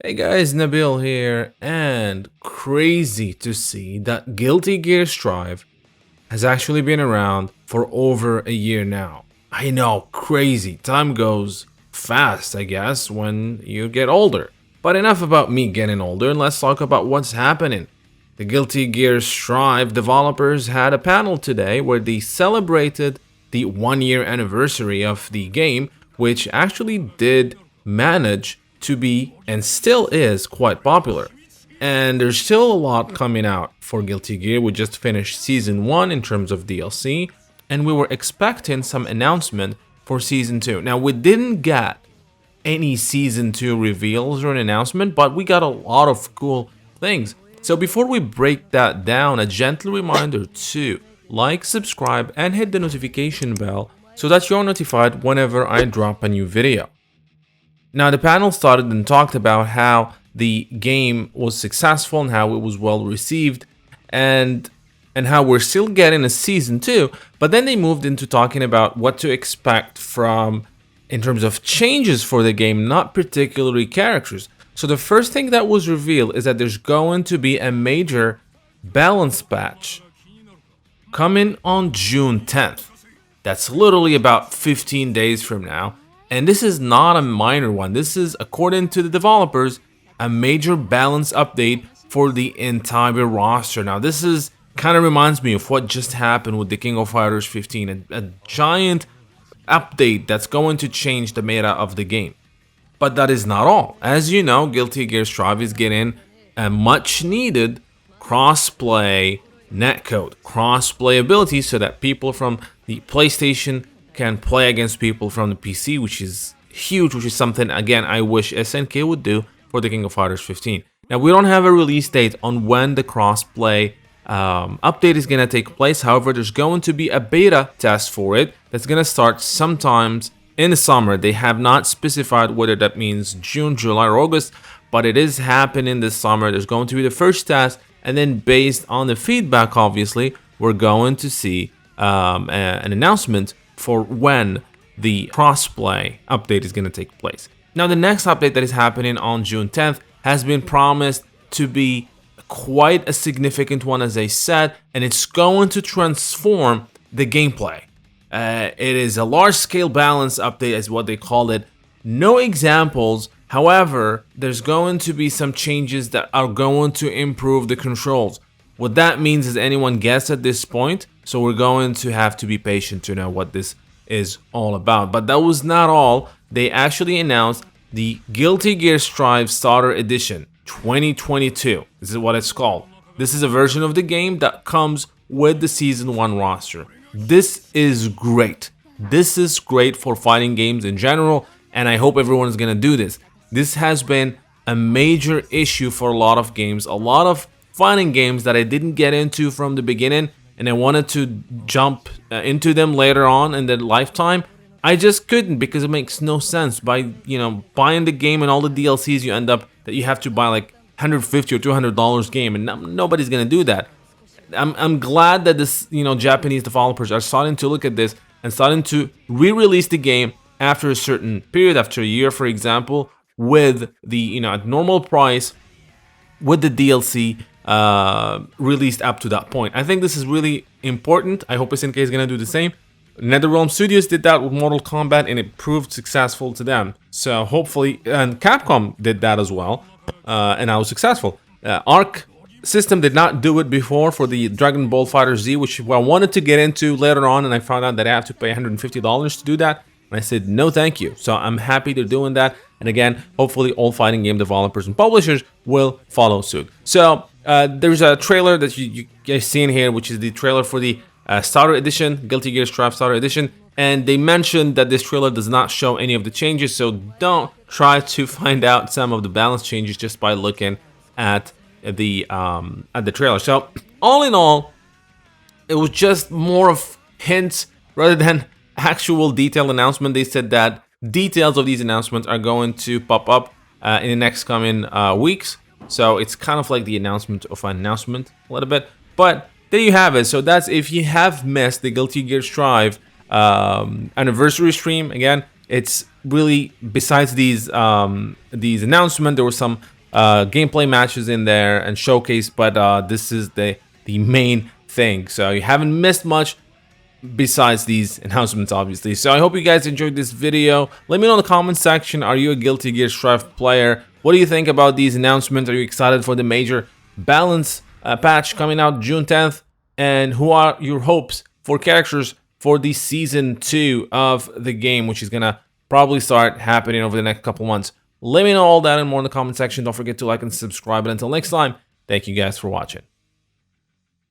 Hey guys, Nabil here, and crazy to see that Guilty Gear Strive has actually been around for over a year now. I know, crazy. Time goes fast, I guess, when you get older. But enough about me getting older, and let's talk about what's happening. The Guilty Gear Strive developers had a panel today where they celebrated the 1 year anniversary of the game, which actually did manage to be and still is quite popular. And there's still a lot coming out for Guilty Gear. We just finished Season 1 in terms of DLC, and we were expecting some announcement for Season 2. Now, we didn't get any Season 2 reveals or an announcement, but we got a lot of cool things. So before we break that down, a gentle reminder to like, subscribe, and hit the notification bell so that you're notified whenever I drop a new video. Now, the panel started and talked about how the game was successful and how it was well received and how we're still getting a season 2, but then they moved into talking about what to expect from in terms of changes for the game, not particularly characters. So the first thing that was revealed is that there's going to be a major balance patch coming on June 10th. That's literally about 15 days from now. And this is not a minor one. This is, according to the developers, a major balance update for the entire roster. Now, this is kind of reminds me of what just happened with the King of Fighters 15, a giant update that's going to change the meta of the game. But that is not all. As you know, Guilty Gear Strive is getting a much needed cross-play netcode, cross-play ability so that people from the PlayStation can play against people from the PC, which is huge, which is something, again, I wish SNK would do for the King of Fighters 15. Now, we don't have a release date on when the cross-play update is going to take place. However, there's going to be a beta test for it that's going to start sometimes in the summer. They have not specified whether that means June, July, or August, but it is happening this summer. There's going to be the first test, and then based on the feedback, obviously, we're going to see an announcement for when the crossplay update is going to take place. Now, the next update that is happening on June 10th has been promised to be quite a significant one, as I said, and it's going to transform the gameplay. It is a large-scale balance update, is what they call it. No examples. However, there's going to be some changes that are going to improve the controls. What that means is anyone guess at this point, so we're going to have to be patient to know what this is all about. But that was not all. They actually announced the Guilty Gear Strive Starter Edition 2022. This is what it's called. This is a version of the game that comes with the Season 1 roster. This is great. This is great for fighting games in general, and I hope everyone is going to do this. This has been a major issue for a lot of games, a lot of fighting games that I didn't get into from the beginning, and I wanted to jump into them later on in their lifetime. I just couldn't because it makes no sense. By buying the game and all the DLCs, you end up that you have to buy like $150 or $200 game, and nobody's gonna do that. I'm glad that this Japanese developers are starting to look at this and starting to re-release the game after a certain period, after a year, for example, with the at normal price, with the DLC released up to that point. I think this is really important. I hope SNK is gonna do the same. NetherRealm Studios did that with Mortal Kombat, and it proved successful to them. So hopefully, and Capcom did that as well, and I was successful. Arc System did not do it before for the Dragon Ball FighterZ, which I wanted to get into later on, and I found out that I have to pay $150 to do that. And I said, no, thank you. So I'm happy they're doing that. And again, hopefully all fighting game developers and publishers will follow suit. So there's a trailer that you guys see in here, which is the trailer for the Starter Edition, Guilty Gear Strive Starter Edition. And they mentioned that this trailer does not show any of the changes, so don't try to find out some of the balance changes just by looking at the trailer. So all in all, it was just more of hints rather than actual detailed announcement. They said that details of these announcements are going to pop up in the next coming weeks. So it's kind of like the announcement of an announcement a little bit. But there you have it. So that's if you have missed the Guilty Gear Strive anniversary stream. Again, It's really, besides these announcements, there were some gameplay matches in there and showcase, but this is the main thing. So you haven't missed much besides these announcements, obviously. So I hope you guys enjoyed this video. Let me know in the comment section, are you a Guilty Gear Strive player? What do you think about these announcements? Are you excited for the major balance patch coming out June 10th? And who are your hopes for characters for the season 2 of the game, which is gonna probably start happening over the next couple months? Let me know all that and more in the comment section. Don't forget to like and subscribe. And until next time, thank you guys for watching.